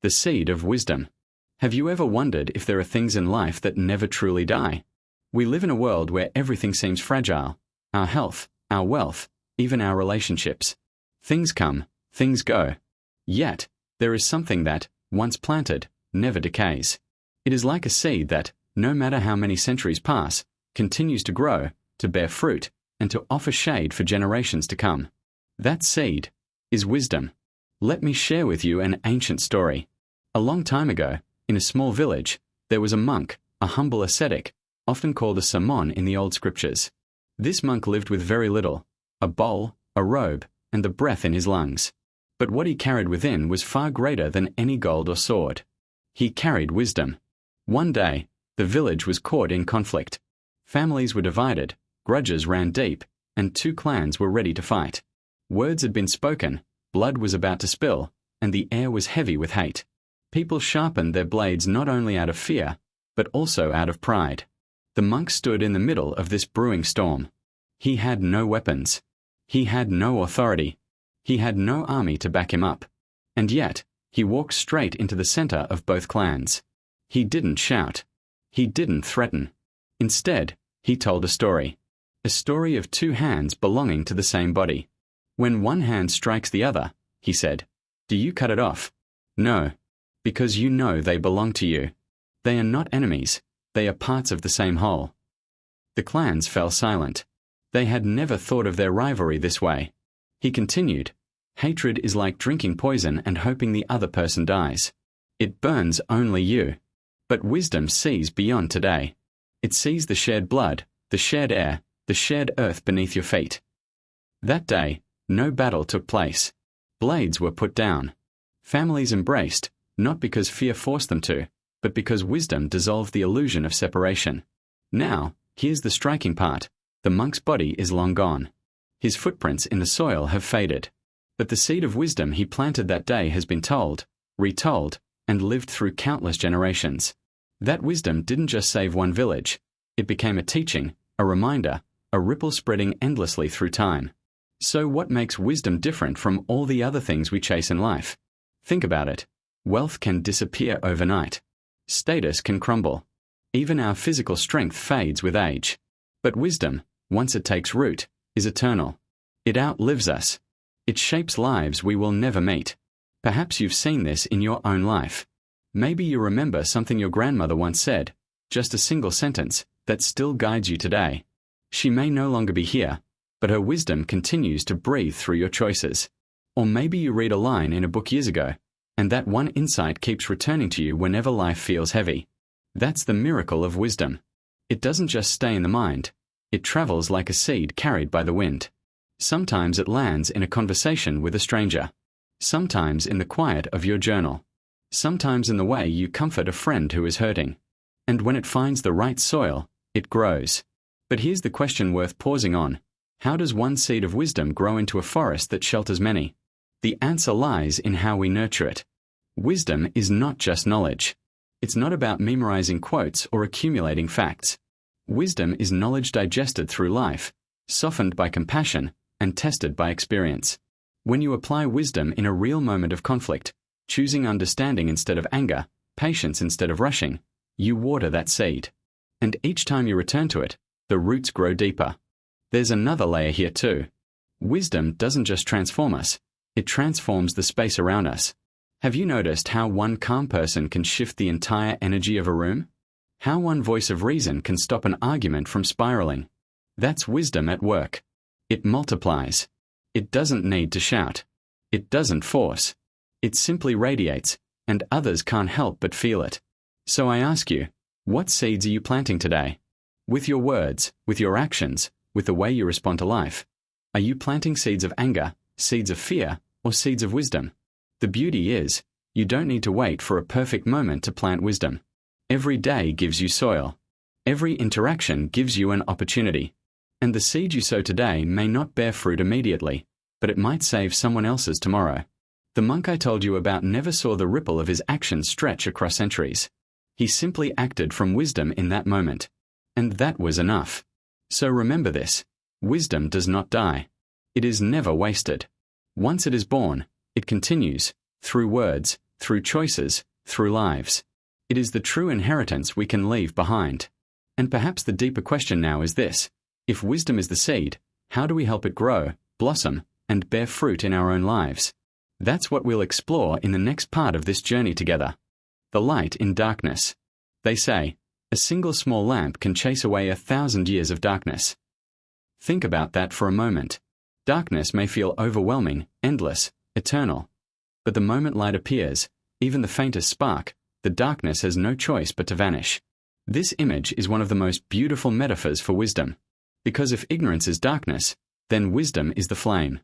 The seed of wisdom. Have you ever wondered if there are things in life that never truly die? We live in a world where everything seems fragile. Our health, our wealth, even our relationships. Things come, things go. Yet, there is something that, once planted, never decays. It is like a seed that, no matter how many centuries pass, continues to grow, to bear fruit, and to offer shade for generations to come. That seed is wisdom. Let me share with you an ancient story. A long time ago, in a small village, there was a monk, a humble ascetic, often called a samon in the old scriptures. This monk lived with very little, a bowl, a robe, and the breath in his lungs. But what he carried within was far greater than any gold or sword. He carried wisdom. One day, the village was caught in conflict. Families were divided, grudges ran deep, and two clans were ready to fight. Words had been spoken, blood was about to spill, and the air was heavy with hate. People sharpened their blades not only out of fear, but also out of pride. The monk stood in the middle of this brewing storm. He had no weapons. He had no authority. He had no army to back him up. And yet, he walked straight into the center of both clans. He didn't shout. He didn't threaten. Instead, he told a story. A story of two hands belonging to the same body. When one hand strikes the other, he said, do you cut it off? No. Because you know they belong to you. They are not enemies. They are parts of the same whole. The clans fell silent. They had never thought of their rivalry this way. He continued, hatred is like drinking poison and hoping the other person dies. It burns only you. But wisdom sees beyond today. It sees the shared blood, the shared air, the shared earth beneath your feet. That day, no battle took place. Blades were put down. Families embraced, not because fear forced them to, but because wisdom dissolved the illusion of separation. Now, here's the striking part. The monk's body is long gone. His footprints in the soil have faded. But the seed of wisdom he planted that day has been told, retold, and lived through countless generations. That wisdom didn't just save one village. It became a teaching, a reminder, a ripple spreading endlessly through time. So what makes wisdom different from all the other things we chase in life? Think about it. Wealth can disappear overnight. Status can crumble. Even our physical strength fades with age. But wisdom, once it takes root, is eternal. It outlives us. It shapes lives we will never meet. Perhaps you've seen this in your own life. Maybe you remember something your grandmother once said, just a single sentence, that still guides you today. She may no longer be here, but her wisdom continues to breathe through your choices. Or maybe you read a line in a book years ago, and that one insight keeps returning to you whenever life feels heavy. That's the miracle of wisdom. It doesn't just stay in the mind. It travels like a seed carried by the wind. Sometimes it lands in a conversation with a stranger. Sometimes in the quiet of your journal. Sometimes in the way you comfort a friend who is hurting. And when it finds the right soil, it grows. But here's the question worth pausing on. How does one seed of wisdom grow into a forest that shelters many? The answer lies in how we nurture it. Wisdom is not just knowledge. It's not about memorizing quotes or accumulating facts. Wisdom is knowledge digested through life, softened by compassion, and tested by experience. When you apply wisdom in a real moment of conflict, choosing understanding instead of anger, patience instead of rushing, you water that seed. And each time you return to it, the roots grow deeper. There's another layer here too. Wisdom doesn't just transform us, it transforms the space around us. Have you noticed how one calm person can shift the entire energy of a room? How one voice of reason can stop an argument from spiraling? That's wisdom at work. It multiplies. It doesn't need to shout. It doesn't force. It simply radiates, and others can't help but feel it. So I ask you, what seeds are you planting today? With your words, with your actions, with the way you respond to life. Are you planting seeds of anger, seeds of fear, or seeds of wisdom? The beauty is, you don't need to wait for a perfect moment to plant wisdom. Every day gives you soil. Every interaction gives you an opportunity. And the seed you sow today may not bear fruit immediately, but it might save someone else's tomorrow. The monk I told you about never saw the ripple of his actions stretch across centuries. He simply acted from wisdom in that moment. And that was enough. So remember this. Wisdom does not die. It is never wasted. Once it is born, it continues, through words, through choices, through lives. It is the true inheritance we can leave behind. And perhaps the deeper question now is this: if wisdom is the seed, how do we help it grow, blossom, and bear fruit in our own lives? That's what we'll explore in the next part of this journey together. The light in darkness. They say, a single small lamp can chase away 1,000 years of darkness. Think about that for a moment. Darkness may feel overwhelming, endless, eternal. But the moment light appears, even the faintest spark, the darkness has no choice but to vanish. This image is one of the most beautiful metaphors for wisdom. Because if ignorance is darkness, then wisdom is the flame.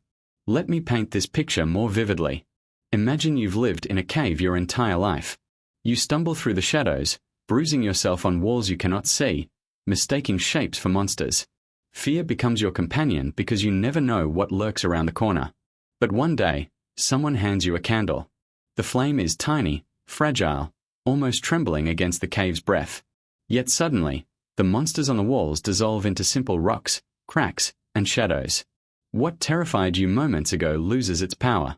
Let me paint this picture more vividly. Imagine you've lived in a cave your entire life. You stumble through the shadows, bruising yourself on walls you cannot see, mistaking shapes for monsters. Fear becomes your companion because you never know what lurks around the corner. But one day, someone hands you a candle. The flame is tiny, fragile, almost trembling against the cave's breath. Yet suddenly, the monsters on the walls dissolve into simple rocks, cracks, and shadows. What terrified you moments ago loses its power.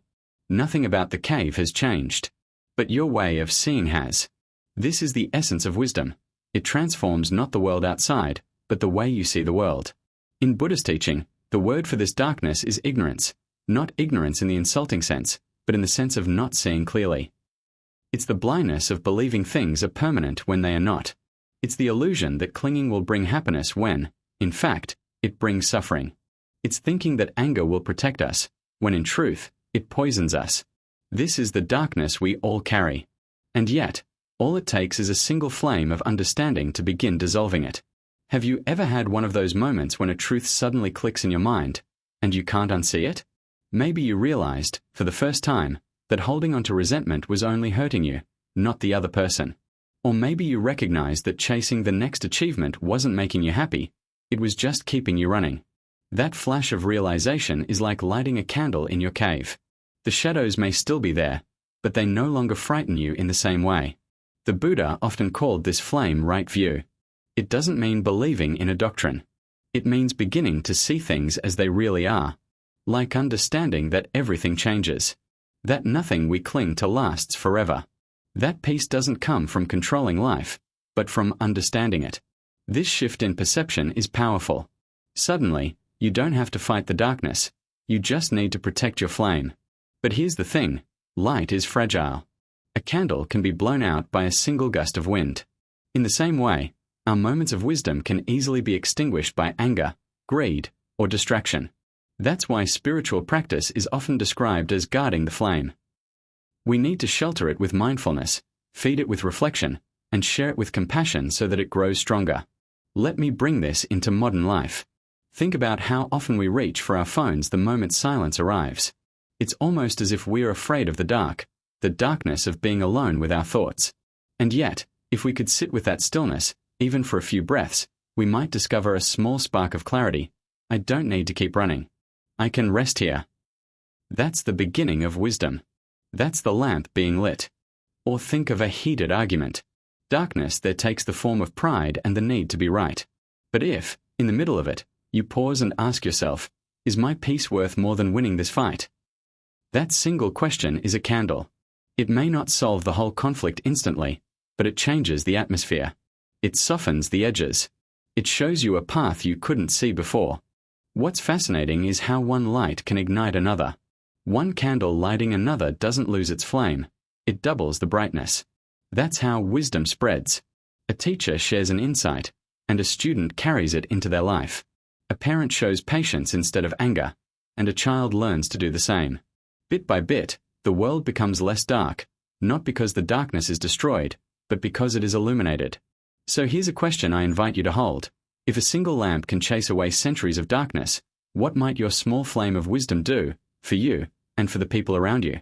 Nothing about the cave has changed. But your way of seeing has. This is the essence of wisdom. It transforms not the world outside, but the way you see the world. In Buddhist teaching, the word for this darkness is ignorance, not ignorance in the insulting sense, but in the sense of not seeing clearly. It's the blindness of believing things are permanent when they are not. It's the illusion that clinging will bring happiness when, in fact, it brings suffering. It's thinking that anger will protect us, when in truth, it poisons us. This is the darkness we all carry. And yet, all it takes is a single flame of understanding to begin dissolving it. Have you ever had one of those moments when a truth suddenly clicks in your mind, and you can't unsee it? Maybe you realized, for the first time, that holding on to resentment was only hurting you, not the other person. Or maybe you recognized that chasing the next achievement wasn't making you happy, it was just keeping you running. That flash of realization is like lighting a candle in your cave. The shadows may still be there, but they no longer frighten you in the same way. The Buddha often called this flame right view. It doesn't mean believing in a doctrine. It means beginning to see things as they really are. Like understanding that everything changes. That nothing we cling to lasts forever. That peace doesn't come from controlling life, but from understanding it. This shift in perception is powerful. Suddenly, you don't have to fight the darkness. You just need to protect your flame. But here's the thing, light is fragile. A candle can be blown out by a single gust of wind. In the same way, our moments of wisdom can easily be extinguished by anger, greed, or distraction. That's why spiritual practice is often described as guarding the flame. We need to shelter it with mindfulness, feed it with reflection, and share it with compassion so that it grows stronger. Let me bring this into modern life. Think about how often we reach for our phones the moment silence arrives. It's almost as if we're afraid of the darkness of being alone with our thoughts. And yet, if we could sit with that stillness, even for a few breaths, we might discover a small spark of clarity. I don't need to keep running. I can rest here. That's the beginning of wisdom. That's the lamp being lit. Or think of a heated argument. Darkness there takes the form of pride and the need to be right. But if, in the middle of it, you pause and ask yourself, is my peace worth more than winning this fight? That single question is a candle. It may not solve the whole conflict instantly, but it changes the atmosphere. It softens the edges. It shows you a path you couldn't see before. What's fascinating is how one light can ignite another. One candle lighting another doesn't lose its flame. It doubles the brightness. That's how wisdom spreads. A teacher shares an insight, and a student carries it into their life. A parent shows patience instead of anger, and a child learns to do the same. Bit by bit, the world becomes less dark, not because the darkness is destroyed, but because it is illuminated. So here's a question I invite you to hold. If a single lamp can chase away centuries of darkness, what might your small flame of wisdom do, for you, and for the people around you?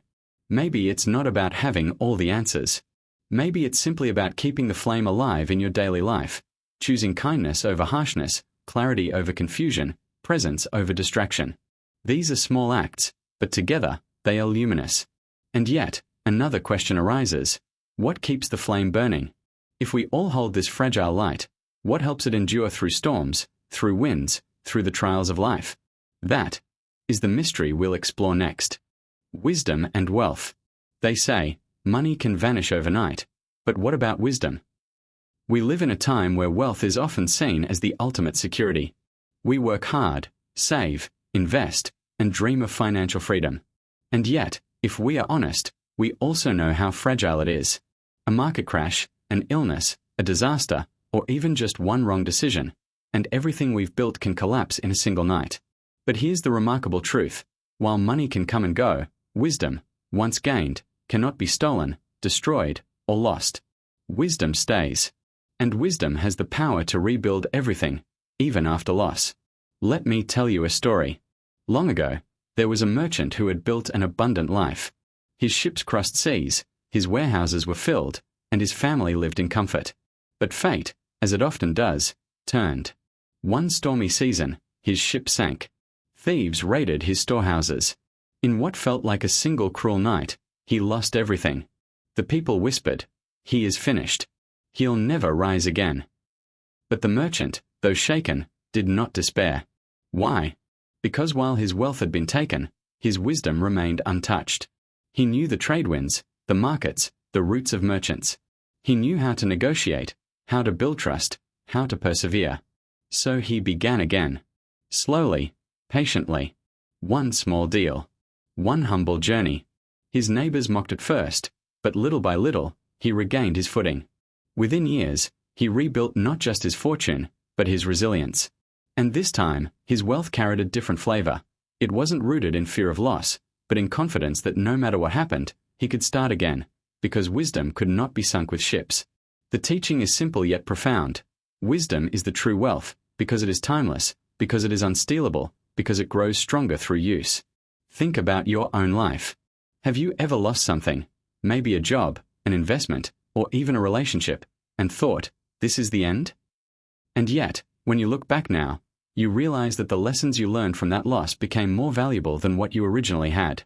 Maybe it's not about having all the answers. Maybe it's simply about keeping the flame alive in your daily life, choosing kindness over harshness, clarity over confusion, presence over distraction. These are small acts, but together, they are luminous. And yet, another question arises. What keeps the flame burning? If we all hold this fragile light, what helps it endure through storms, through winds, through the trials of life? That is the mystery we'll explore next. Wisdom and wealth. They say, Money can vanish overnight. But what about wisdom? We live in a time where wealth is often seen as the ultimate security. We work hard, save, invest, and dream of financial freedom. And yet, if we are honest, we also know how fragile it is. A market crash, an illness, a disaster, or even just one wrong decision, and everything we've built can collapse in a single night. But here's the remarkable truth. While money can come and go, wisdom, once gained, cannot be stolen, destroyed, or lost. Wisdom stays. And wisdom has the power to rebuild everything, even after loss. Let me tell you a story. Long ago, there was a merchant who had built an abundant life. His ships crossed seas, his warehouses were filled, and his family lived in comfort. But fate, as it often does, turned. One stormy season, his ship sank. Thieves raided his storehouses. In what felt like a single cruel night, he lost everything. The people whispered, "He is finished. He'll never rise again." But the merchant, though shaken, did not despair. Why? Because while his wealth had been taken, his wisdom remained untouched. He knew the trade winds, the markets, the routes of merchants. He knew how to negotiate, how to build trust, how to persevere. So he began again. Slowly, patiently. One small deal. One humble journey. His neighbors mocked at first, but little by little, he regained his footing. Within years, he rebuilt not just his fortune, but his resilience. And this time, his wealth carried a different flavor. It wasn't rooted in fear of loss, but in confidence that no matter what happened, he could start again, because wisdom could not be sunk with ships. The teaching is simple yet profound. Wisdom is the true wealth, because it is timeless, because it is unstealable, because it grows stronger through use. Think about your own life. Have you ever lost something, maybe a job, an investment, or even a relationship, and thought, this is the end? And yet, when you look back now, you realize that the lessons you learned from that loss became more valuable than what you originally had.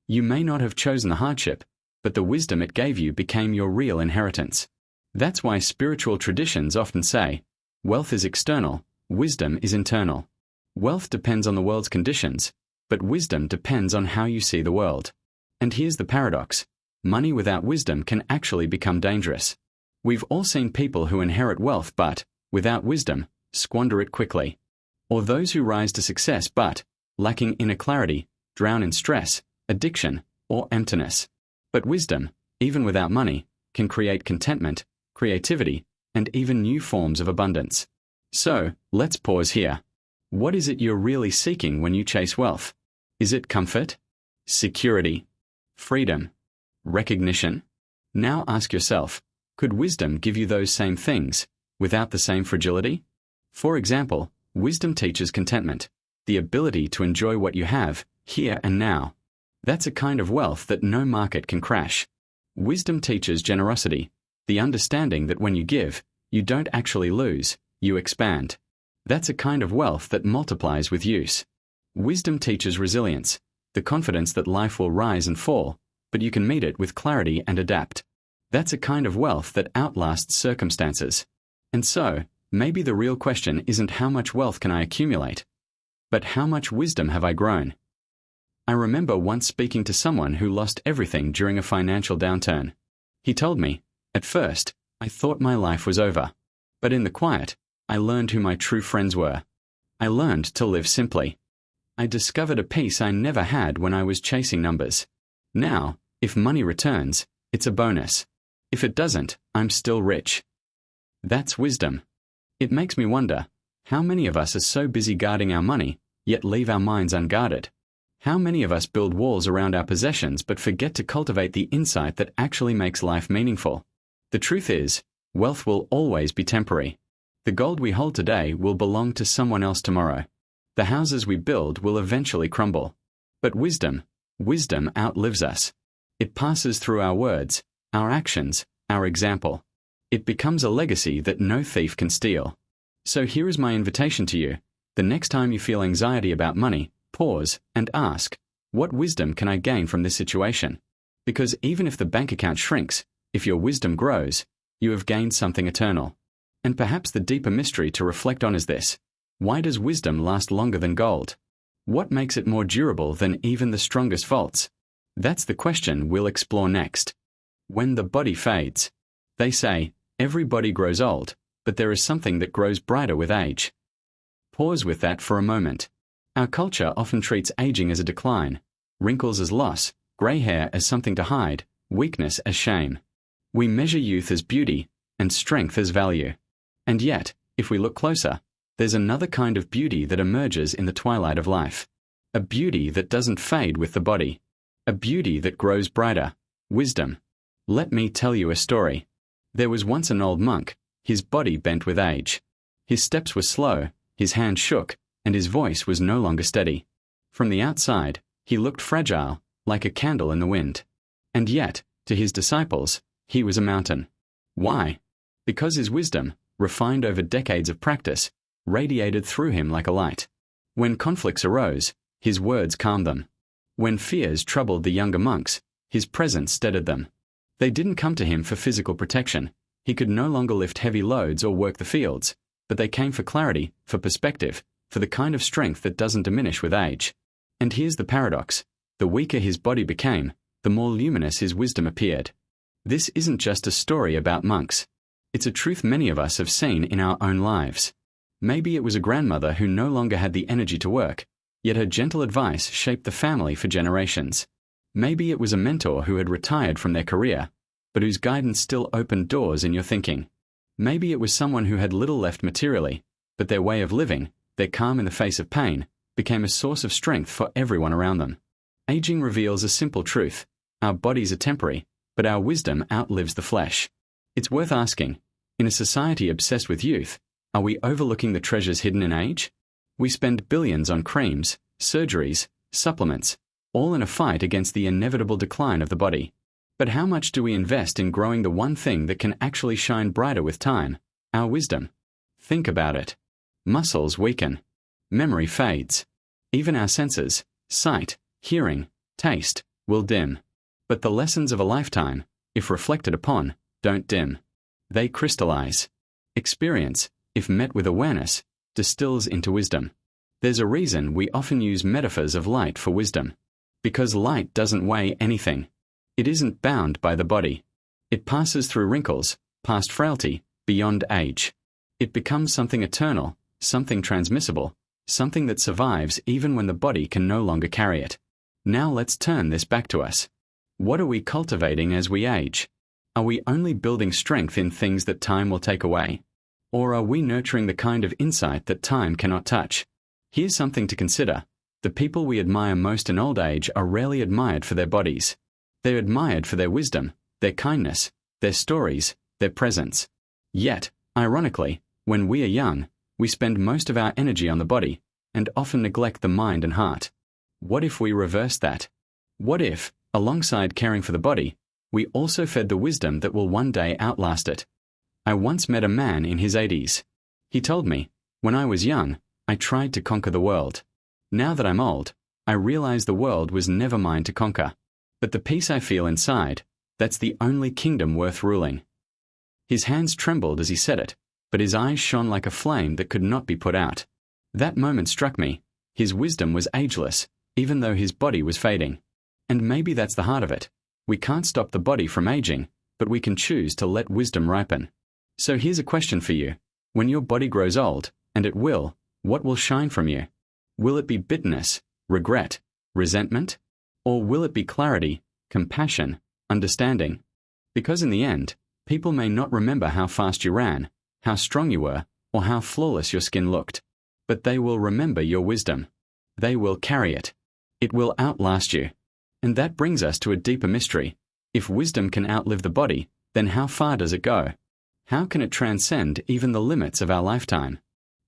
You may not have chosen the hardship, but the wisdom it gave you became your real inheritance. That's why spiritual traditions often say, wealth is external, wisdom is internal. Wealth depends on the world's conditions, but wisdom depends on how you see the world. And here's the paradox. Money without wisdom can actually become dangerous. We've all seen people who inherit wealth but, without wisdom, squander it quickly. Or those who rise to success but, lacking inner clarity, drown in stress, addiction, or emptiness. But wisdom, even without money, can create contentment, creativity, and even new forms of abundance. So, let's pause here. What is it you're really seeking when you chase wealth? Is it comfort? Security? Freedom? Recognition? Now ask yourself, could wisdom give you those same things, without the same fragility? For example, wisdom teaches contentment, the ability to enjoy what you have, here and now. That's a kind of wealth that no market can crash. Wisdom teaches generosity, the understanding that when you give, you don't actually lose, you expand. That's a kind of wealth that multiplies with use. Wisdom teaches resilience, the confidence that life will rise and fall, but you can meet it with clarity and adapt. That's a kind of wealth that outlasts circumstances. And so, maybe the real question isn't how much wealth can I accumulate, but how much wisdom have I grown? I remember once speaking to someone who lost everything during a financial downturn. He told me, at first, I thought my life was over. But in the quiet, I learned who my true friends were. I learned to live simply. I discovered a peace I never had when I was chasing numbers. Now, if money returns, it's a bonus. If it doesn't, I'm still rich. That's wisdom. It makes me wonder, how many of us are so busy guarding our money, yet leave our minds unguarded? How many of us build walls around our possessions but forget to cultivate the insight that actually makes life meaningful? The truth is, wealth will always be temporary. The gold we hold today will belong to someone else tomorrow. The houses we build will eventually crumble. But wisdom outlives us. It passes through our words, our actions, our example. It becomes a legacy that no thief can steal. So here is my invitation to you. The next time you feel anxiety about money, pause and ask, what wisdom can I gain from this situation? Because even if the bank account shrinks, if your wisdom grows, you have gained something eternal. And perhaps the deeper mystery to reflect on is this: why does wisdom last longer than gold? What makes it more durable than even the strongest vaults? That's the question we'll explore next. When the body fades. They say, every body grows old, but there is something that grows brighter with age. Pause with that for a moment. Our culture often treats aging as a decline, wrinkles as loss, grey hair as something to hide, weakness as shame. We measure youth as beauty, and strength as value. And yet, if we look closer, there's another kind of beauty that emerges in the twilight of life. A beauty that doesn't fade with the body. A beauty that grows brighter. Wisdom. Let me tell you a story. There was once an old monk, his body bent with age. His steps were slow, his hand shook, and his voice was no longer steady. From the outside, he looked fragile, like a candle in the wind. And yet, to his disciples, he was a mountain. Why? Because his wisdom, refined over decades of practice, radiated through him like a light. When conflicts arose, his words calmed them. When fears troubled the younger monks, his presence steadied them. They didn't come to him for physical protection. He could no longer lift heavy loads or work the fields, but they came for clarity, for perspective, for the kind of strength that doesn't diminish with age. And here's the paradox. The weaker his body became, the more luminous his wisdom appeared. This isn't just a story about monks. It's a truth many of us have seen in our own lives. Maybe it was a grandmother who no longer had the energy to work, yet her gentle advice shaped the family for generations. Maybe it was a mentor who had retired from their career, but whose guidance still opened doors in your thinking. Maybe it was someone who had little left materially, but their way of living, their calm in the face of pain, became a source of strength for everyone around them. Aging reveals a simple truth. Our bodies are temporary, but our wisdom outlives the flesh. It's worth asking, in a society obsessed with youth, are we overlooking the treasures hidden in age? We spend billions on creams, surgeries, supplements, all in a fight against the inevitable decline of the body. But how much do we invest in growing the one thing that can actually shine brighter with time? Our wisdom. Think about it. Muscles weaken. Memory fades. Even our senses, sight, hearing, taste, will dim. But the lessons of a lifetime, if reflected upon, don't dim. They crystallize. Experience, if met with awareness, distills into wisdom. There's a reason we often use metaphors of light for wisdom. Because light doesn't weigh anything. It isn't bound by the body. It passes through wrinkles, past frailty, beyond age. It becomes something eternal, something transmissible, something that survives even when the body can no longer carry it. Now let's turn this back to us. What are we cultivating as we age? Are we only building strength in things that time will take away? Or are we nurturing the kind of insight that time cannot touch? Here's something to consider. The people we admire most in old age are rarely admired for their bodies. They're admired for their wisdom, their kindness, their stories, their presence. Yet, ironically, when we are young, we spend most of our energy on the body, and often neglect the mind and heart. What if we reverse that? What if, alongside caring for the body, we also fed the wisdom that will one day outlast it? I once met a man in his 80s. He told me, when I was young, I tried to conquer the world. Now that I'm old, I realize the world was never mine to conquer. But the peace I feel inside, that's the only kingdom worth ruling. His hands trembled as he said it, but his eyes shone like a flame that could not be put out. That moment struck me. His wisdom was ageless, even though his body was fading. And maybe that's the heart of it. We can't stop the body from aging, but we can choose to let wisdom ripen. So here's a question for you. When your body grows old, and it will, what will shine from you? Will it be bitterness, regret, resentment? Or will it be clarity, compassion, understanding? Because in the end, people may not remember how fast you ran, how strong you were, or how flawless your skin looked. But they will remember your wisdom. They will carry it. It will outlast you. And that brings us to a deeper mystery. If wisdom can outlive the body, then how far does it go? How can it transcend even the limits of our lifetime?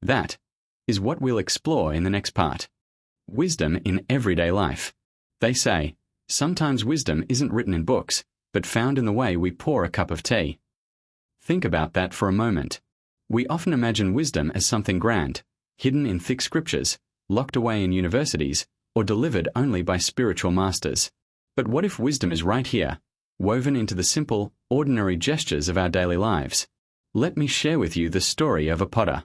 That is what we'll explore in the next part. Wisdom in everyday life. They say, sometimes wisdom isn't written in books, but found in the way we pour a cup of tea. Think about that for a moment. We often imagine wisdom as something grand, hidden in thick scriptures, locked away in universities, or delivered only by spiritual masters. But what if wisdom is right here, woven into the simple, ordinary gestures of our daily lives? Let me share with you the story of a potter.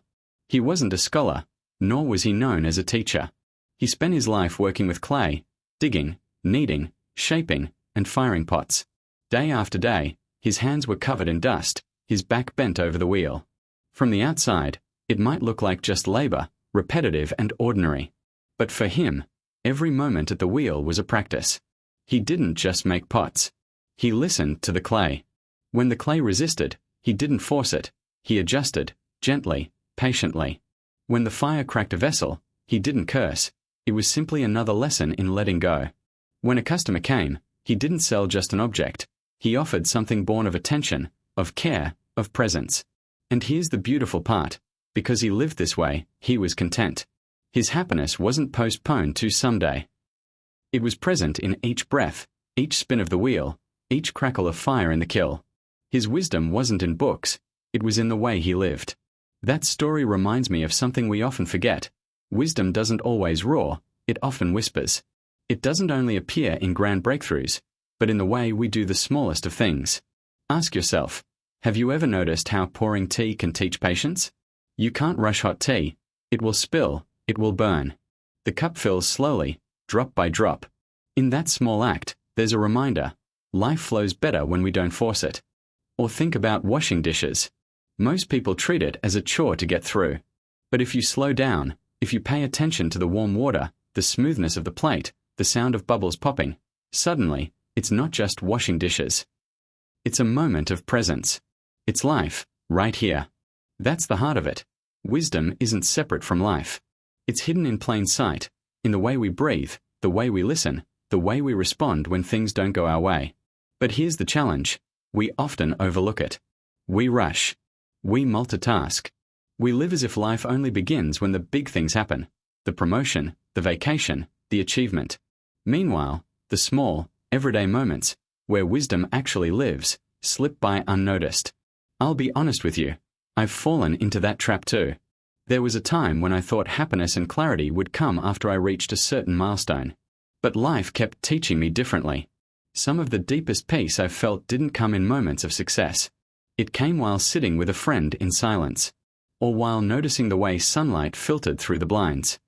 He wasn't a scholar, nor was he known as a teacher. He spent his life working with clay, digging, kneading, shaping, and firing pots. Day after day, his hands were covered in dust, his back bent over the wheel. From the outside, it might look like just labor, repetitive and ordinary. But for him, every moment at the wheel was a practice. He didn't just make pots. He listened to the clay. When the clay resisted, he didn't force it. He adjusted, gently, patiently. When the fire cracked a vessel, he didn't curse. It was simply another lesson in letting go. When a customer came, he didn't sell just an object. He offered something born of attention, of care, of presence. And here's the beautiful part. Because he lived this way, he was content. His happiness wasn't postponed to someday. It was present in each breath, each spin of the wheel, each crackle of fire in the kiln. His wisdom wasn't in books, it was in the way he lived. That story reminds me of something we often forget. Wisdom doesn't always roar, it often whispers. It doesn't only appear in grand breakthroughs, but in the way we do the smallest of things. Ask yourself, have you ever noticed how pouring tea can teach patience? You can't rush hot tea. It will spill, it will burn. The cup fills slowly, drop by drop. In that small act, there's a reminder. Life flows better when we don't force it. Or think about washing dishes. Most people treat it as a chore to get through. But if you slow down, if you pay attention to the warm water, the smoothness of the plate, the sound of bubbles popping, suddenly, it's not just washing dishes. It's a moment of presence. It's life, right here. That's the heart of it. Wisdom isn't separate from life. It's hidden in plain sight, in the way we breathe, the way we listen, the way we respond when things don't go our way. But here's the challenge. We often overlook it. We rush. We multitask. We live as if life only begins when the big things happen. The promotion, the vacation, the achievement. Meanwhile, the small, everyday moments, where wisdom actually lives, slip by unnoticed. I'll be honest with you. I've fallen into that trap too. There was a time when I thought happiness and clarity would come after I reached a certain milestone. But life kept teaching me differently. Some of the deepest peace I've felt didn't come in moments of success. It came while sitting with a friend in silence. Or while noticing the way sunlight filtered through the blinds.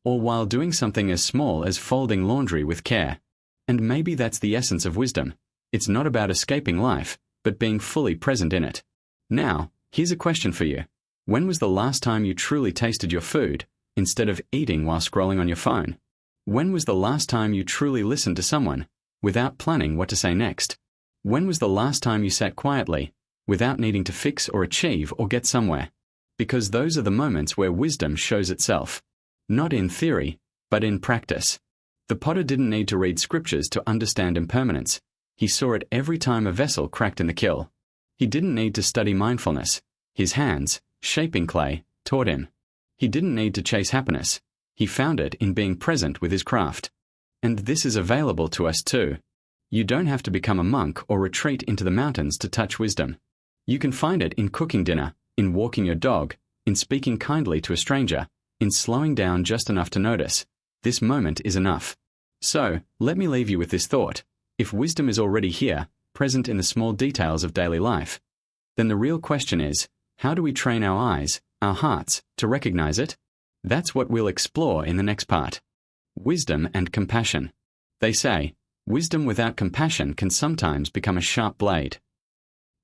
Or while doing something as small as folding laundry with care. And maybe that's the essence of wisdom. It's not about escaping life, but being fully present in it. Now, here's a question for you. When was the last time you truly tasted your food, instead of eating while scrolling on your phone? When was the last time you truly listened to someone, without planning what to say next? When was the last time you sat quietly, without needing to fix or achieve or get somewhere? Because those are the moments where wisdom shows itself. Not in theory, but in practice. The potter didn't need to read scriptures to understand impermanence. He saw it every time a vessel cracked in the kiln. He didn't need to study mindfulness. His hands, shaping clay, taught him. He didn't need to chase happiness. He found it in being present with his craft. And this is available to us too. You don't have to become a monk or retreat into the mountains to touch wisdom. You can find it in cooking dinner, in walking your dog, in speaking kindly to a stranger, in slowing down just enough to notice. This moment is enough. So, let me leave you with this thought. If wisdom is already here, present in the small details of daily life, then the real question is, how do we train our eyes, our hearts, to recognize it? That's what we'll explore in the next part. Wisdom and compassion. They say, wisdom without compassion can sometimes become a sharp blade.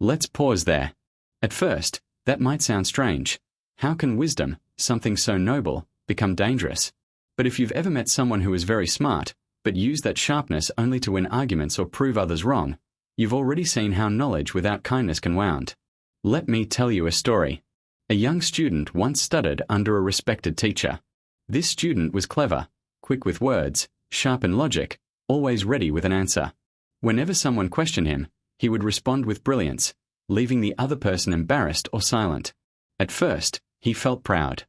Let's pause there. At first, that might sound strange. How can wisdom, something so noble, become dangerous? But if you've ever met someone who is very smart, but used that sharpness only to win arguments or prove others wrong, you've already seen how knowledge without kindness can wound. Let me tell you a story. A young student once studied under a respected teacher. This student was clever, quick with words, sharp in logic, always ready with an answer. Whenever someone questioned him, he would respond with brilliance, leaving the other person embarrassed or silent. At first, he felt proud.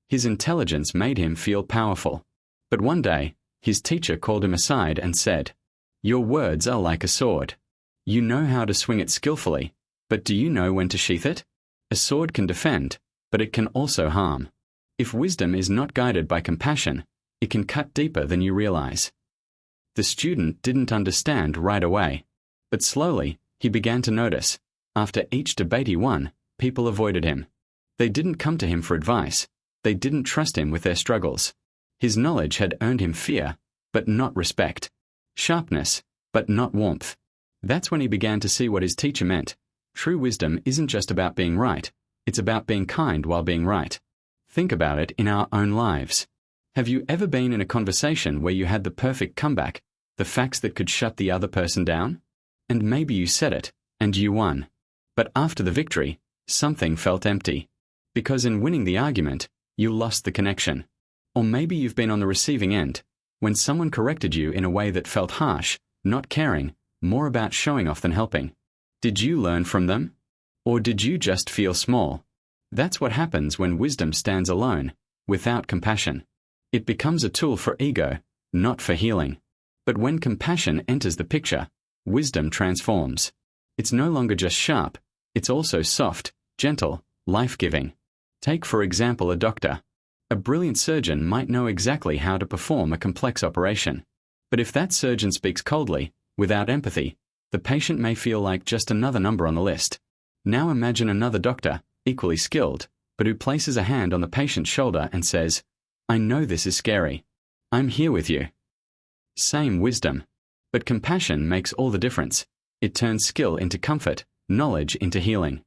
His intelligence made him feel powerful. But one day, his teacher called him aside and said, "Your words are like a sword. You know how to swing it skillfully, but do you know when to sheath it? A sword can defend, but it can also harm. If wisdom is not guided by compassion, it can cut deeper than you realize." The student didn't understand right away, but slowly he began to notice. After each debate he won, people avoided him. They didn't come to him for advice. They didn't trust him with their struggles. His knowledge had earned him fear, but not respect. Sharpness, but not warmth. That's when he began to see what his teacher meant. True wisdom isn't just about being right, it's about being kind while being right. Think about it in our own lives. Have you ever been in a conversation where you had the perfect comeback, the facts that could shut the other person down? And maybe you said it, and you won. But after the victory, something felt empty. Because in winning the argument, you lost the connection. Or maybe you've been on the receiving end, when someone corrected you in a way that felt harsh, not caring, more about showing off than helping. Did you learn from them? Or did you just feel small? That's what happens when wisdom stands alone, without compassion. It becomes a tool for ego, not for healing. But when compassion enters the picture, wisdom transforms. It's no longer just sharp, it's also soft, gentle, life-giving. Take for example a doctor. A brilliant surgeon might know exactly how to perform a complex operation. But if that surgeon speaks coldly, without empathy, the patient may feel like just another number on the list. Now imagine another doctor, equally skilled, but who places a hand on the patient's shoulder and says, "I know this is scary. I'm here with you." Same wisdom. But compassion makes all the difference. It turns skill into comfort, knowledge into healing.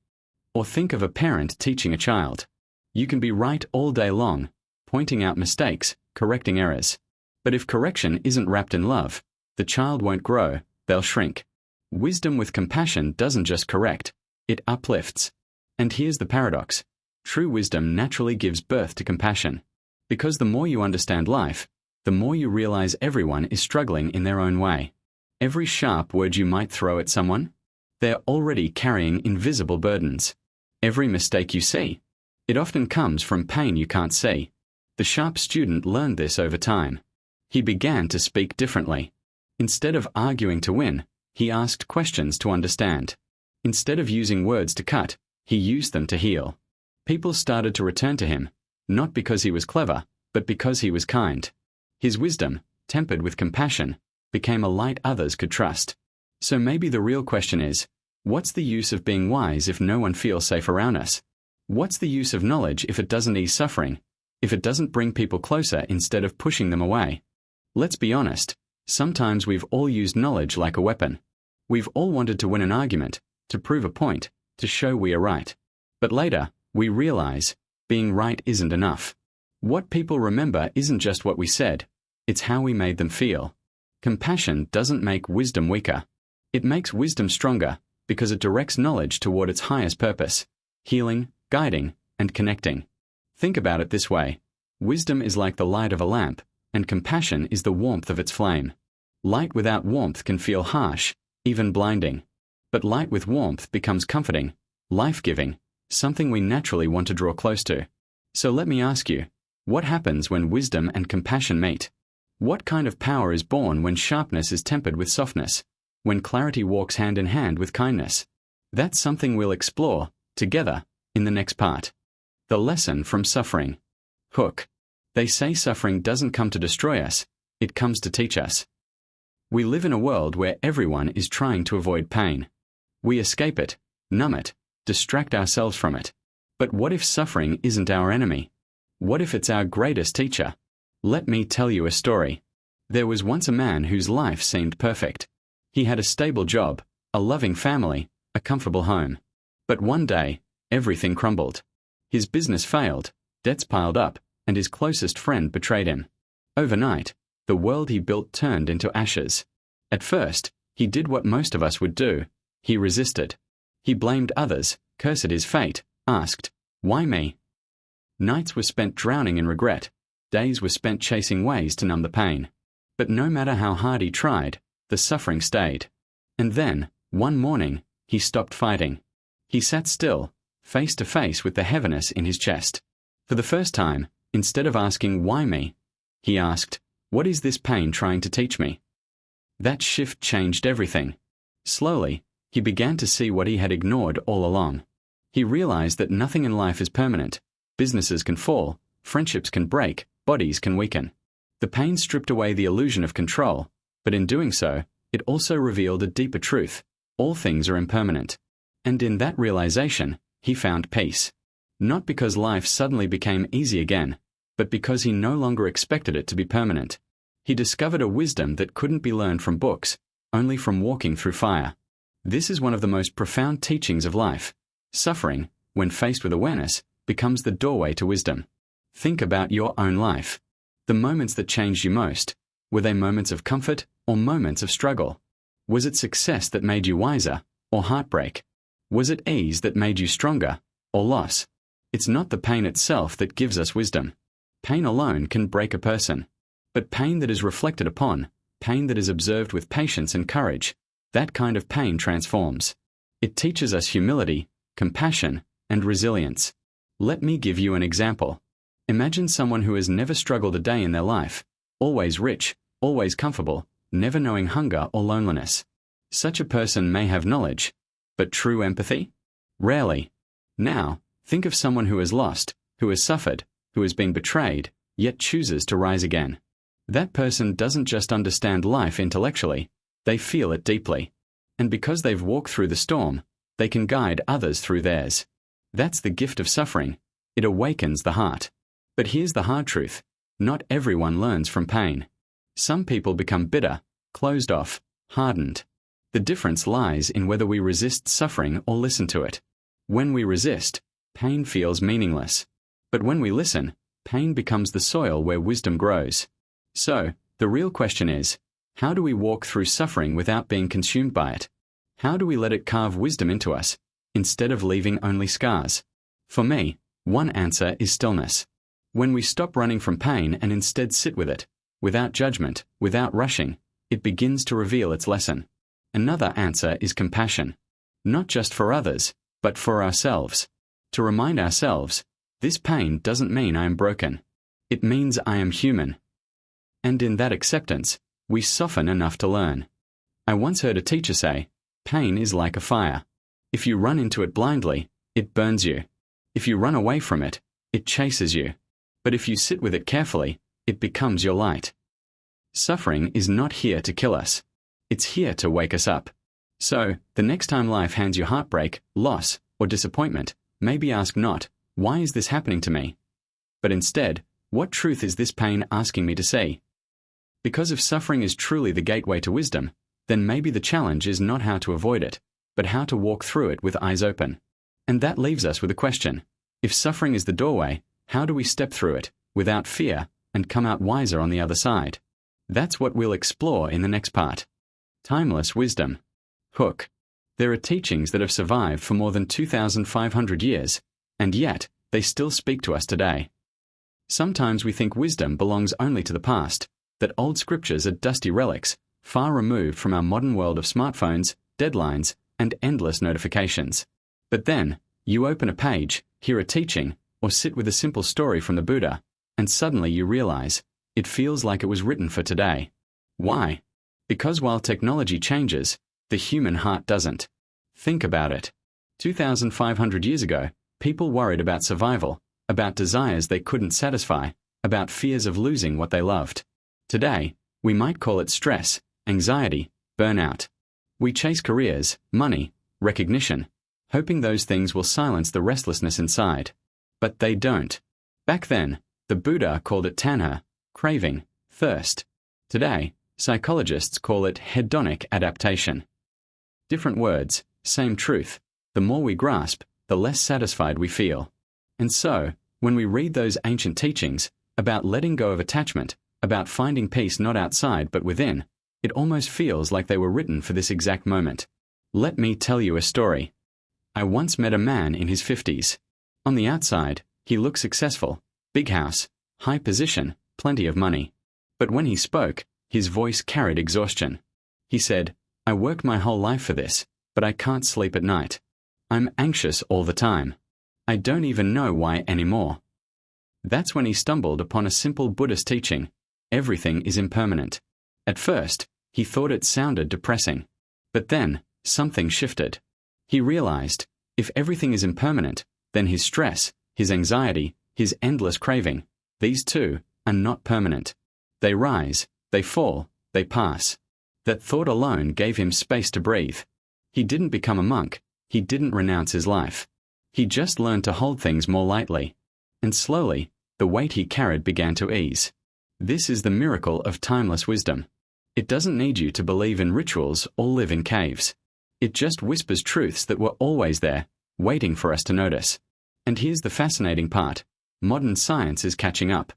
Or think of a parent teaching a child. You can be right all day long, pointing out mistakes, correcting errors. But if correction isn't wrapped in love, the child won't grow, they'll shrink. Wisdom with compassion doesn't just correct, it uplifts. And here's the paradox. True wisdom naturally gives birth to compassion. Because the more you understand life, the more you realize everyone is struggling in their own way. Every sharp word you might throw at someone, they're already carrying invisible burdens. Every mistake you see, it often comes from pain you can't see. The sharp student learned this over time. He began to speak differently. Instead of arguing to win, he asked questions to understand. Instead of using words to cut, he used them to heal. People started to return to him, not because he was clever, but because he was kind. His wisdom, tempered with compassion, became a light others could trust. So maybe the real question is, what's the use of being wise if no one feels safe around us? What's the use of knowledge if it doesn't ease suffering, if it doesn't bring people closer instead of pushing them away? Let's be honest, sometimes we've all used knowledge like a weapon. We've all wanted to win an argument, to prove a point, to show we are right. But later, we realize, being right isn't enough. What people remember isn't just what we said, it's how we made them feel. Compassion doesn't make wisdom weaker. It makes wisdom stronger, because it directs knowledge toward its highest purpose: healing, guiding, and connecting. Think about it this way. Wisdom is like the light of a lamp, and compassion is the warmth of its flame. Light without warmth can feel harsh, even blinding. But light with warmth becomes comforting, life-giving, something we naturally want to draw close to. So let me ask you, what happens when wisdom and compassion meet? What kind of power is born when sharpness is tempered with softness? When clarity walks hand in hand with kindness? That's something we'll explore, together, in the next part. The lesson from suffering. Hook. They say suffering doesn't come to destroy us, it comes to teach us. We live in a world where everyone is trying to avoid pain. We escape it, numb it, distract ourselves from it. But what if suffering isn't our enemy? What if it's our greatest teacher? Let me tell you a story. There was once a man whose life seemed perfect. He had a stable job, a loving family, a comfortable home. But one day, everything crumbled. His business failed, debts piled up, and his closest friend betrayed him. Overnight, the world he built turned into ashes. At first, he did what most of us would do. He resisted. He blamed others, cursed his fate, asked, "Why me?" Nights were spent drowning in regret. Days were spent chasing ways to numb the pain. But no matter how hard he tried, the suffering stayed. And then, one morning, he stopped fighting. He sat still, face to face with the heaviness in his chest. For the first time, instead of asking, "Why me?" he asked, "What is this pain trying to teach me?" That shift changed everything. Slowly, he began to see what he had ignored all along. He realized that nothing in life is permanent. Businesses can fall, friendships can break, bodies can weaken. The pain stripped away the illusion of control, but in doing so, it also revealed a deeper truth. All things are impermanent. And in that realization, he found peace. Not because life suddenly became easy again, but because he no longer expected it to be permanent. He discovered a wisdom that couldn't be learned from books, only from walking through fire. This is one of the most profound teachings of life. Suffering, when faced with awareness, becomes the doorway to wisdom. Think about your own life. The moments that changed you most, were they moments of comfort or moments of struggle? Was it success that made you wiser, or heartbreak? Was it ease that made you stronger, or loss? It's not the pain itself that gives us wisdom. Pain alone can break a person. But pain that is reflected upon, pain that is observed with patience and courage, that kind of pain transforms. It teaches us humility, compassion, and resilience. Let me give you an example. Imagine someone who has never struggled a day in their life, always rich, always comfortable, never knowing hunger or loneliness. Such a person may have knowledge, but true empathy? Rarely. Now, think of someone who has lost, who has suffered, who has been betrayed, yet chooses to rise again. That person doesn't just understand life intellectually, they feel it deeply. And because they've walked through the storm, they can guide others through theirs. That's the gift of suffering. It awakens the heart. But here's the hard truth. Not everyone learns from pain. Some people become bitter, closed off, hardened. The difference lies in whether we resist suffering or listen to it. When we resist, pain feels meaningless. But when we listen, pain becomes the soil where wisdom grows. So, the real question is, how do we walk through suffering without being consumed by it? How do we let it carve wisdom into us, instead of leaving only scars? For me, one answer is stillness. When we stop running from pain and instead sit with it, without judgment, without rushing, it begins to reveal its lesson. Another answer is compassion. Not just for others, but for ourselves. To remind ourselves, this pain doesn't mean I am broken. It means I am human. And in that acceptance, we soften enough to learn. I once heard a teacher say, pain is like a fire. If you run into it blindly, it burns you. If you run away from it, it chases you. But if you sit with it carefully, it becomes your light. Suffering is not here to kill us. It's here to wake us up. So, the next time life hands you heartbreak, loss, or disappointment, maybe ask not, why is this happening to me? But instead, what truth is this pain asking me to see? Because if suffering is truly the gateway to wisdom, then maybe the challenge is not how to avoid it, but how to walk through it with eyes open. And that leaves us with a question. If suffering is the doorway, how do we step through it, without fear, and come out wiser on the other side? That's what we'll explore in the next part. Timeless wisdom. Hook. There are teachings that have survived for more than 2,500 years, and yet they still speak to us today. Sometimes we think wisdom belongs only to the past, that old scriptures are dusty relics, far removed from our modern world of smartphones, deadlines, and endless notifications. But then, you open a page, hear a teaching, or sit with a simple story from the Buddha, and suddenly you realize, it feels like it was written for today. Why? Because while technology changes, the human heart doesn't. Think about it. 2,500 years ago, people worried about survival, about desires they couldn't satisfy, about fears of losing what they loved. Today, we might call it stress, anxiety, burnout. We chase careers, money, recognition, hoping those things will silence the restlessness inside. But they don't. Back then, the Buddha called it tanha, craving, thirst. Today, psychologists call it hedonic adaptation. Different words, same truth. The more we grasp, the less satisfied we feel. And so, when we read those ancient teachings about letting go of attachment, about finding peace not outside but within, it almost feels like they were written for this exact moment. Let me tell you a story. I once met a man in his 50s. On the outside, he looked successful, big house, high position, plenty of money. But when he spoke, his voice carried exhaustion. He said, I worked my whole life for this, but I can't sleep at night. I'm anxious all the time. I don't even know why anymore. That's when he stumbled upon a simple Buddhist teaching. Everything is impermanent. At first, he thought it sounded depressing. But then, something shifted. He realized, if everything is impermanent, then his stress, his anxiety, his endless craving, these too, are not permanent. They rise, they fall, they pass. That thought alone gave him space to breathe. He didn't become a monk. He didn't renounce his life. He just learned to hold things more lightly. And slowly, the weight he carried began to ease. This is the miracle of timeless wisdom. It doesn't need you to believe in rituals or live in caves. It just whispers truths that were always there, waiting for us to notice. And here's the fascinating part. Modern science is catching up.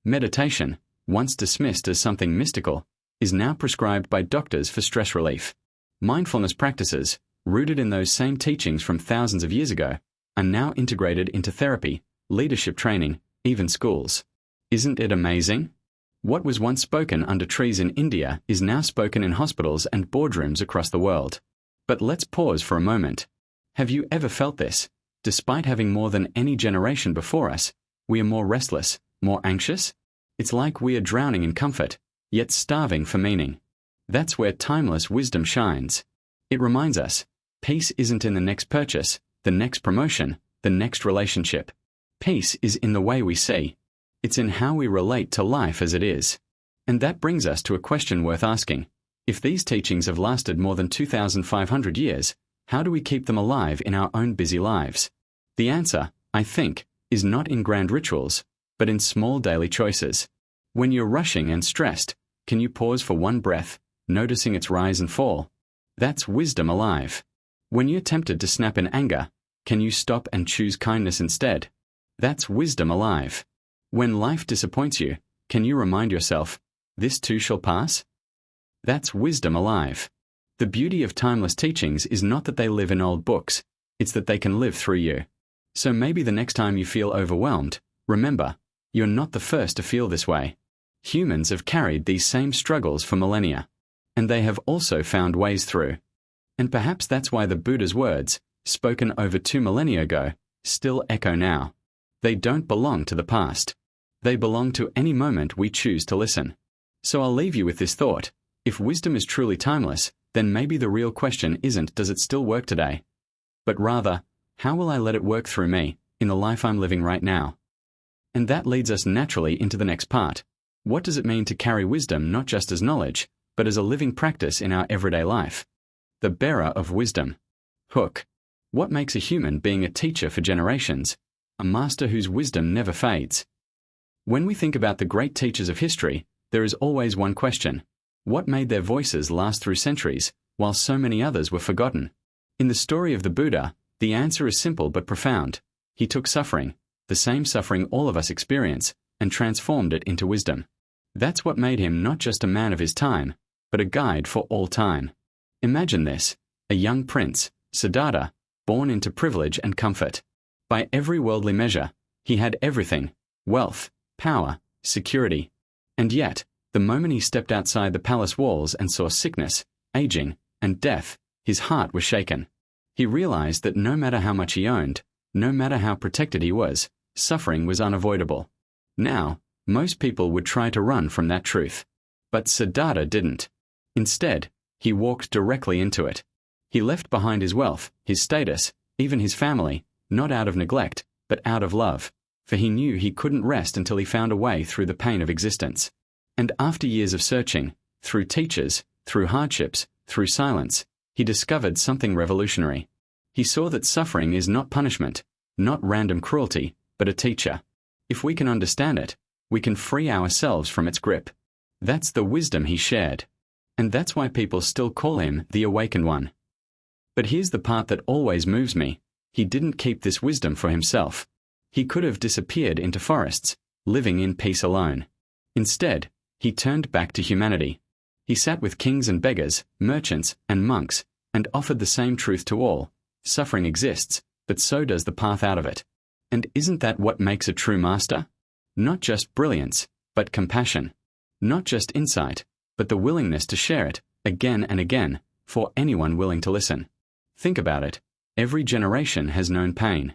Meditation, once dismissed as something mystical, is now prescribed by doctors for stress relief. Mindfulness practices, rooted in those same teachings from thousands of years ago, are now integrated into therapy, leadership training, even schools. Isn't it amazing? What was once spoken under trees in India is now spoken in hospitals and boardrooms across the world. But let's pause for a moment. Have you ever felt this? Despite having more than any generation before us, we are more restless, more anxious. It's like we are drowning in comfort, yet starving for meaning. That's where timeless wisdom shines. It reminds us, peace isn't in the next purchase, the next promotion, the next relationship. Peace is in the way we see. It's in how we relate to life as it is. And that brings us to a question worth asking. If these teachings have lasted more than 2,500 years, how do we keep them alive in our own busy lives? The answer, I think, is not in grand rituals, but in small daily choices. When you're rushing and stressed, can you pause for one breath, noticing its rise and fall? That's wisdom alive. When you're tempted to snap in anger, can you stop and choose kindness instead? That's wisdom alive. When life disappoints you, can you remind yourself, this too shall pass? That's wisdom alive. The beauty of timeless teachings is not that they live in old books, it's that they can live through you. So maybe the next time you feel overwhelmed, remember, you're not the first to feel this way. Humans have carried these same struggles for millennia, and they have also found ways through. And perhaps that's why the Buddha's words, spoken over 2 millennia ago, still echo now. They don't belong to the past. They belong to any moment we choose to listen. So I'll leave you with this thought. If wisdom is truly timeless, then maybe the real question isn't does it still work today? But rather, how will I let it work through me, in the life I'm living right now? And that leads us naturally into the next part. What does it mean to carry wisdom not just as knowledge, but as a living practice in our everyday life? The bearer of wisdom. Hook. What makes a human being a teacher for generations? A master whose wisdom never fades. When we think about the great teachers of history, there is always one question. What made their voices last through centuries, while so many others were forgotten? In the story of the Buddha, the answer is simple but profound. He took suffering, the same suffering all of us experience, and transformed it into wisdom. That's what made him not just a man of his time, but a guide for all time. Imagine this, a young prince, Siddhartha, born into privilege and comfort. By every worldly measure, he had everything, wealth, power, security. And yet, the moment he stepped outside the palace walls and saw sickness, aging, and death, his heart was shaken. He realized that no matter how much he owned, no matter how protected he was, suffering was unavoidable. Now, most people would try to run from that truth. But Siddhartha didn't. Instead, he walked directly into it. He left behind his wealth, his status, even his family, not out of neglect, but out of love, for he knew he couldn't rest until he found a way through the pain of existence. And after years of searching, through teachers, through hardships, through silence, he discovered something revolutionary. He saw that suffering is not punishment, not random cruelty, but a teacher. If we can understand it, we can free ourselves from its grip. That's the wisdom he shared. And that's why people still call him the Awakened One. But here's the part that always moves me. He didn't keep this wisdom for himself. He could have disappeared into forests, living in peace alone. Instead, he turned back to humanity. He sat with kings and beggars, merchants and monks, and offered the same truth to all. Suffering exists, but so does the path out of it. And isn't that what makes a true master? Not just brilliance, but compassion. Not just insight, but the willingness to share it, again and again, for anyone willing to listen. Think about it. Every generation has known pain.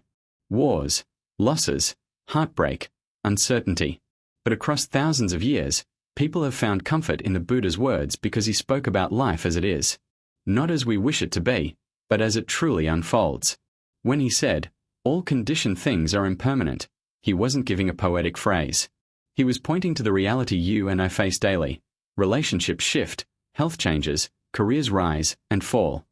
Wars, losses, heartbreak, uncertainty. But across thousands of years, people have found comfort in the Buddha's words because he spoke about life as it is. Not as we wish it to be, but as it truly unfolds. When he said, all conditioned things are impermanent, he wasn't giving a poetic phrase. He was pointing to the reality you and I face daily. Relationships shift, health changes, careers rise and fall.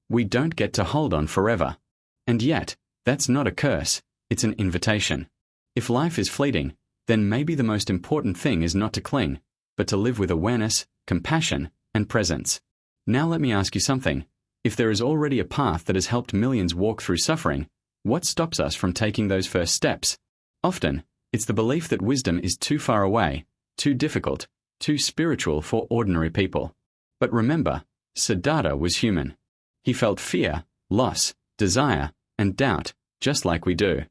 We don't get to hold on forever. And yet, that's not a curse, it's an invitation. If life is fleeting, then maybe the most important thing is not to cling, but to live with awareness, compassion, and presence. Now let me ask you something. If there is already a path that has helped millions walk through suffering, what stops us from taking those first steps? Often, it's the belief that wisdom is too far away, too difficult, too spiritual for ordinary people. But remember, Siddhartha was human. He felt fear, loss, desire, and doubt, just like we do.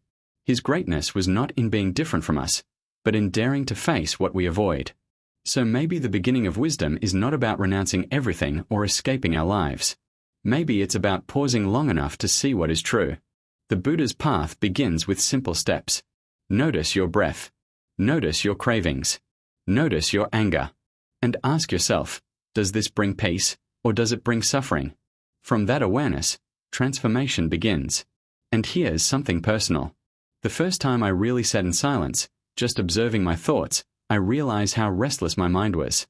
His greatness was not in being different from us, but in daring to face what we avoid. So maybe the beginning of wisdom is not about renouncing everything or escaping our lives. Maybe it's about pausing long enough to see what is true. The Buddha's path begins with simple steps. Notice your breath. Notice your cravings. Notice your anger. And ask yourself, does this bring peace, or does it bring suffering? From that awareness, transformation begins. And here's something personal. The first time I really sat in silence, just observing my thoughts, I realized how restless my mind was.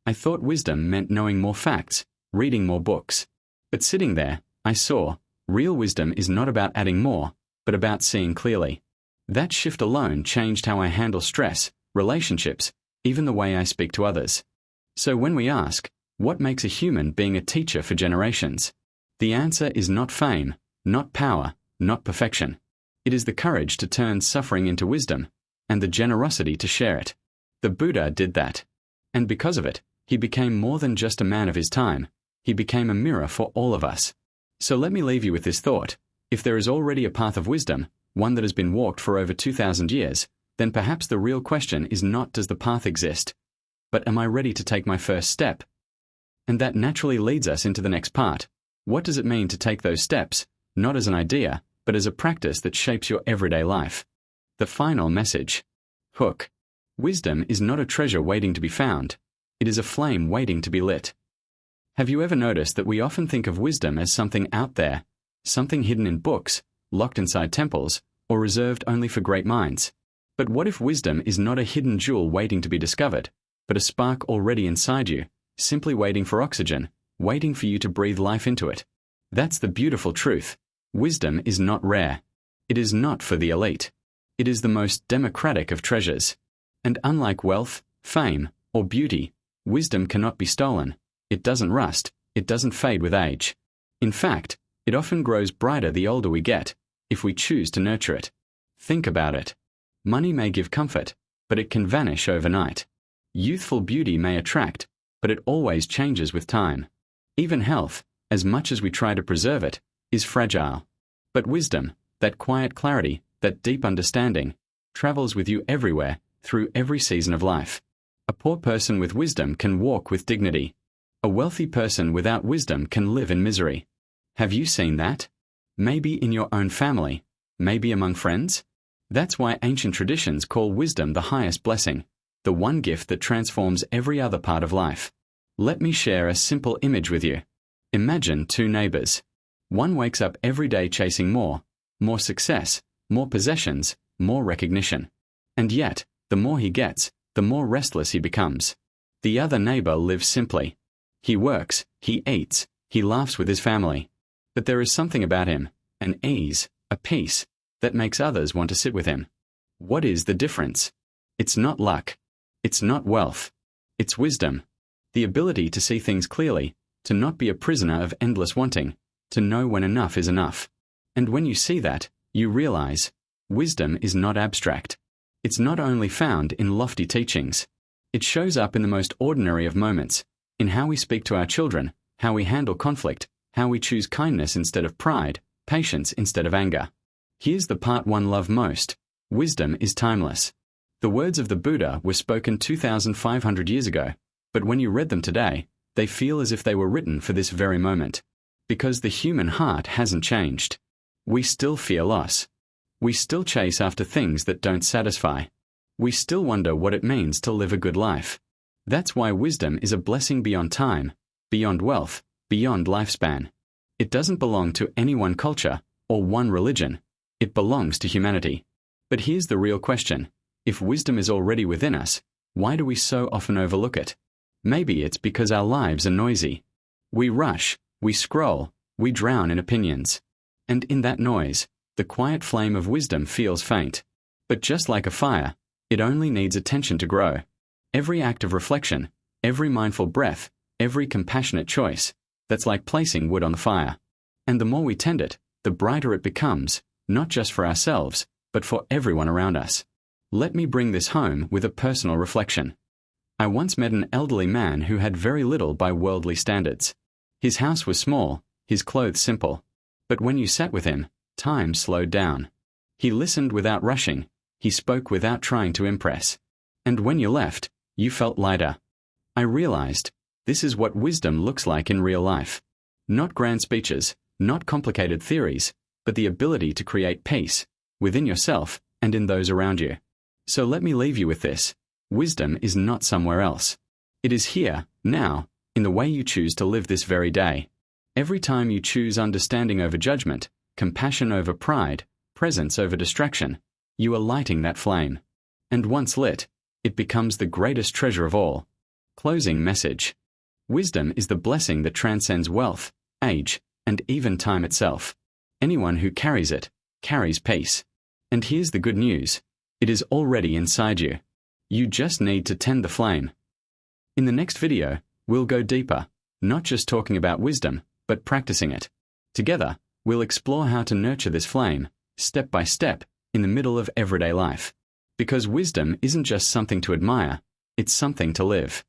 I thought wisdom meant knowing more facts, reading more books. But sitting there, I saw, real wisdom is not about adding more, but about seeing clearly. That shift alone changed how I handle stress, relationships, even the way I speak to others. So when we ask, what makes a human being a teacher for generations? The answer is not fame, not power, not perfection. It is the courage to turn suffering into wisdom, and the generosity to share it. The Buddha did that. And because of it, he became more than just a man of his time. He became a mirror for all of us. So let me leave you with this thought. If there is already a path of wisdom, one that has been walked for over 2,000 years, then perhaps the real question is not does the path exist, but am I ready to take my first step? And that naturally leads us into the next part. What does it mean to take those steps, not as an idea, but as a practice that shapes your everyday life? The final message. Hook. Wisdom is not a treasure waiting to be found. It is a flame waiting to be lit. Have you ever noticed that we often think of wisdom as something out there, something hidden in books, locked inside temples, or reserved only for great minds? But what if wisdom is not a hidden jewel waiting to be discovered, but a spark already inside you, simply waiting for oxygen, waiting for you to breathe life into it? That's the beautiful truth. Wisdom is not rare. It is not for the elite. It is the most democratic of treasures. And unlike wealth, fame, or beauty, wisdom cannot be stolen. It doesn't rust. It doesn't fade with age. In fact, it often grows brighter the older we get, if we choose to nurture it. Think about it. Money may give comfort, but it can vanish overnight. Youthful beauty may attract, but it always changes with time. Even health, as much as we try to preserve it, is fragile. But wisdom, that quiet clarity, that deep understanding, travels with you everywhere, through every season of life. A poor person with wisdom can walk with dignity. A wealthy person without wisdom can live in misery. Have you seen that? Maybe in your own family, maybe among friends? That's why ancient traditions call wisdom the highest blessing, the one gift that transforms every other part of life. Let me share a simple image with you. Imagine two neighbors. One wakes up every day chasing more success, more possessions, more recognition. And yet, the more he gets, the more restless he becomes. The other neighbor lives simply. He works, he eats, he laughs with his family. But there is something about him, an ease, a peace, that makes others want to sit with him. What is the difference? It's not luck. It's not wealth. It's wisdom. The ability to see things clearly, to not be a prisoner of endless wanting, to know when enough is enough. And when you see that, you realize, wisdom is not abstract. It's not only found in lofty teachings. It shows up in the most ordinary of moments, in how we speak to our children, how we handle conflict, how we choose kindness instead of pride, patience instead of anger. Here's the part one love most. Wisdom is timeless. The words of the Buddha were spoken 2,500 years ago, but when you read them today, they feel as if they were written for this very moment. Because the human heart hasn't changed. We still fear loss. We still chase after things that don't satisfy. We still wonder what it means to live a good life. That's why wisdom is a blessing beyond time, beyond wealth, beyond lifespan. It doesn't belong to any one culture or one religion. It belongs to humanity. But here's the real question. If wisdom is already within us, why do we so often overlook it? Maybe it's because our lives are noisy. We rush, we scroll, we drown in opinions. And in that noise, the quiet flame of wisdom feels faint. But just like a fire, it only needs attention to grow. Every act of reflection, every mindful breath, every compassionate choice, that's like placing wood on the fire. And the more we tend it, the brighter it becomes, not just for ourselves, but for everyone around us. Let me bring this home with a personal reflection. I once met an elderly man who had very little by worldly standards. His house was small, his clothes simple. But when you sat with him, time slowed down. He listened without rushing, he spoke without trying to impress. And when you left, you felt lighter. I realized, this is what wisdom looks like in real life. Not grand speeches, not complicated theories, but the ability to create peace, within yourself and in those around you. So let me leave you with this. Wisdom is not somewhere else. It is here, now, in the way you choose to live this very day. Every time you choose understanding over judgment, compassion over pride, presence over distraction, you are lighting that flame. And once lit, it becomes the greatest treasure of all. Closing message. Wisdom is the blessing that transcends wealth, age, and even time itself. Anyone who carries it, carries peace. And here's the good news. It is already inside you. You just need to tend the flame. In the next video, we'll go deeper, not just talking about wisdom, but practicing it. Together, we'll explore how to nurture this flame, step by step, in the middle of everyday life. Because wisdom isn't just something to admire, it's something to live.